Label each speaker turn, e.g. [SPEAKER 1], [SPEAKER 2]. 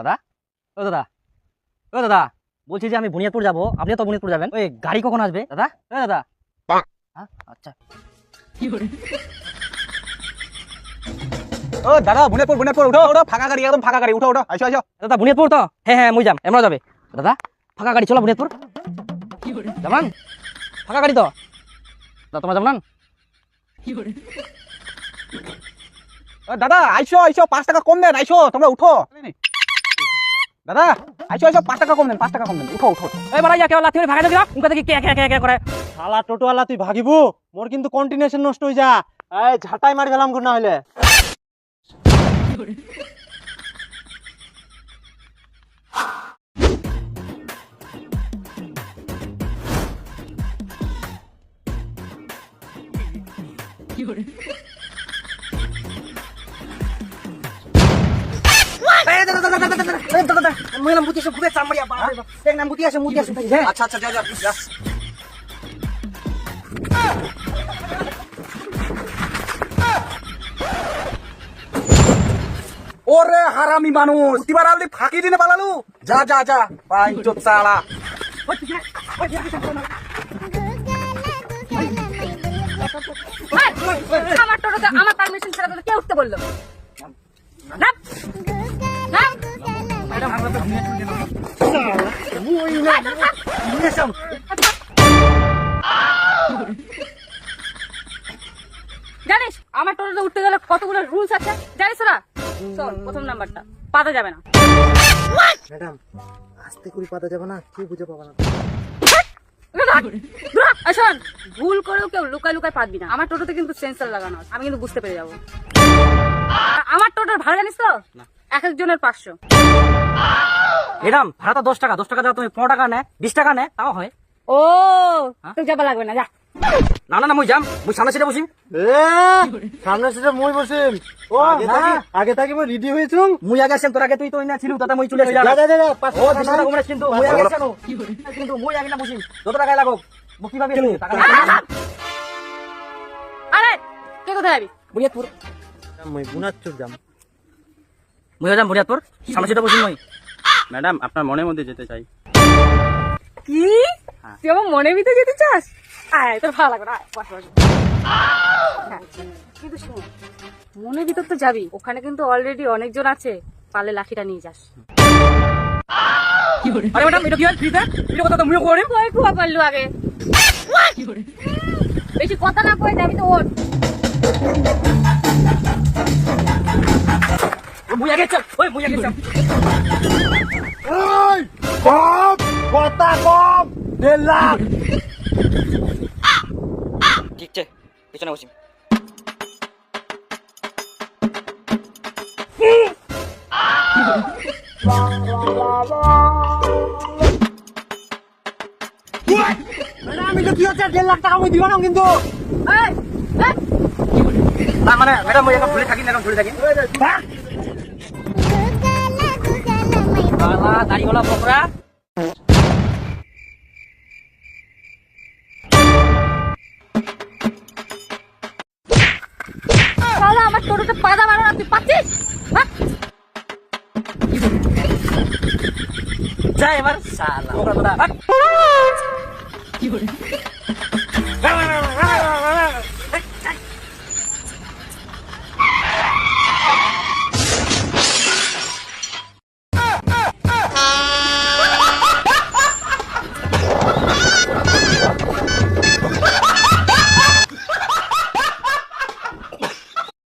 [SPEAKER 1] দাদা, ও দাদা, ও দাদা, বলছি যে আমি বুনিয়াদপুর যাবো, আপনি তো বুনিয়াদপুর যাবেন, ওই গাড়ি কখন আসবে দাদা? ও দাদা। হ্যাঁ, আচ্ছা।
[SPEAKER 2] ও দাদা, বুনিয়াদপুর বুনিয়াদপুর উঠো উঠো, ফাঁকা গাড়ি, একদম ফাঁকা গাড়ি, উঠো উঠো, আসো আসো।
[SPEAKER 1] দাদা বুনিয়াদপুর তো? হ্যাঁ হ্যাঁ, মুই যাম, এমরা যাবে দাদা। ফাঁকা গাড়ি, চলো বুনিয়াদপুর যামান, ফাঁকা গাড়ি তো দাদা, তোমরা যাবেন?
[SPEAKER 2] দাদা আইসো আইসো, 5 টাকা কম দেন, আইসো তোমরা উঠো। দাদা আইসো আইসো, 5 টাকা কম দেন, 5 টাকা কম দেন, উঠো উঠো।
[SPEAKER 1] এই বড় ইয়া কেউ লাথি মেরে ভাগা দিও, উনকা দেখি কে কে কে কে করে।
[SPEAKER 3] শালা টোটোওয়ালা তুই ভাগিবু, মোর কিন্তু কন্টিনিউশন নষ্ট হয়ে যা। এই ঝাঁটাই মারি ফেলাম না হইলে।
[SPEAKER 2] আচ্ছা আচ্ছা, যা যা যা। ওরে হারামি মানুষ, তিবার আপনি ফাঁকি দিনে পালালু। যা যা যা, পাঁচজত সালা।
[SPEAKER 4] আমার টোটোতে আমার পারমিশন ছাড়া তোকে কে উঠতে বললো? নাম নাম
[SPEAKER 1] ম্যাডাম আমরা তো
[SPEAKER 4] জানিস আমার টোটোতে উঠতে গেলে কতগুলো রুলস আছে জানিস তোরা? শোন, প্রথম নাম্বারটা পাতা যাবে না।
[SPEAKER 3] ম্যাডাম আস্তে করে পাতা যাবে না, কি বুঝে পাবা না।
[SPEAKER 4] শোন, ভুল করেও কেউ লুকায় লুকায় পাতবি না। আমার টোটোতে কিন্তু সেন্সর লাগানো আছে, আমি কিন্তু বুঝতে পেরে যাবো। আমার টোটোর ভাড়া জানিস তো? এক একজনের 500।
[SPEAKER 1] ম্যাডাম ভাড়া তো 10 টাকা, 10 টাকা দাও, তুমি 15 টাকা নেয়, 20 টাকা নেয়, তাও হয়।
[SPEAKER 4] ও তোর যাবা লাগবে না, যা।
[SPEAKER 1] না না না, মুই যাম, মুই সামনে সিটে বসিম।
[SPEAKER 3] সামনে সেটা মই বসিম। ও আগে থাকি মই রেডি হয়েছুম।
[SPEAKER 1] মুই আগে আসেন, তোর আগে তুই তো না ছিল, তাতে মুই চলে আসলাম।
[SPEAKER 3] যা যা যা,
[SPEAKER 1] ও 20 টাকা কমে কিন্তু মুই আগে আসেন, কিন্তু মুই আগে না বসিম, যত টাকা লাগো মুই কিভাবে আসবো টাকা না।
[SPEAKER 4] আরে তুই কোথায় যাবি?
[SPEAKER 1] বুনিয়াদপুর।
[SPEAKER 3] মই বুনাচ্চুর যাম।
[SPEAKER 1] মুই যাম বুনিয়াদপুর, সামনে সিটে বসিম মুই।
[SPEAKER 5] ম্যাডাম আপনার মনের মধ্যে যেতে চাই।
[SPEAKER 4] কি তুই আমার মনের ভিতরে যেতে চাস? আয়, তোর ভালো লাগবে না, আয়, বস বস। হ্যাঁ, কিন্তু শোন, মনের ভিতর তো যাবি, ওখানে কিন্তু অলরেডি অনেকজন আছে, পারলে লাঠিটা নিয়ে যাস।
[SPEAKER 1] আরে ম্যাডাম এটা কি হয় ফ্রিতে? এটা কথা তো মুইও করিম।
[SPEAKER 4] তুই কুয়া পারলু আগে, বেশি কথা না কয়ে যাবি তো ওর।
[SPEAKER 1] মুই আগে চল, ওই মুই আগে চল।
[SPEAKER 3] ওই কম কথা কম, 1.5 লাখ।
[SPEAKER 1] ঠিক আছে, পিছনে বসিম।
[SPEAKER 3] আমি তো কি হচ্ছে 1.5 লাখ টাকা মই দিব না কিন্তু।
[SPEAKER 4] এই, এই,
[SPEAKER 1] না মানে ম্যাডাম মুই এখন ভুলে থাকি না, এখন ভুলে থাকি। বাবা দাড়িওয়ালা বকরা।
[SPEAKER 4] শালা আমার টোটোতে পায়দা মারা না, তুই পাচ্ছিস? হ্যাঁ?
[SPEAKER 1] যা এবার শালা বকরা তোরা।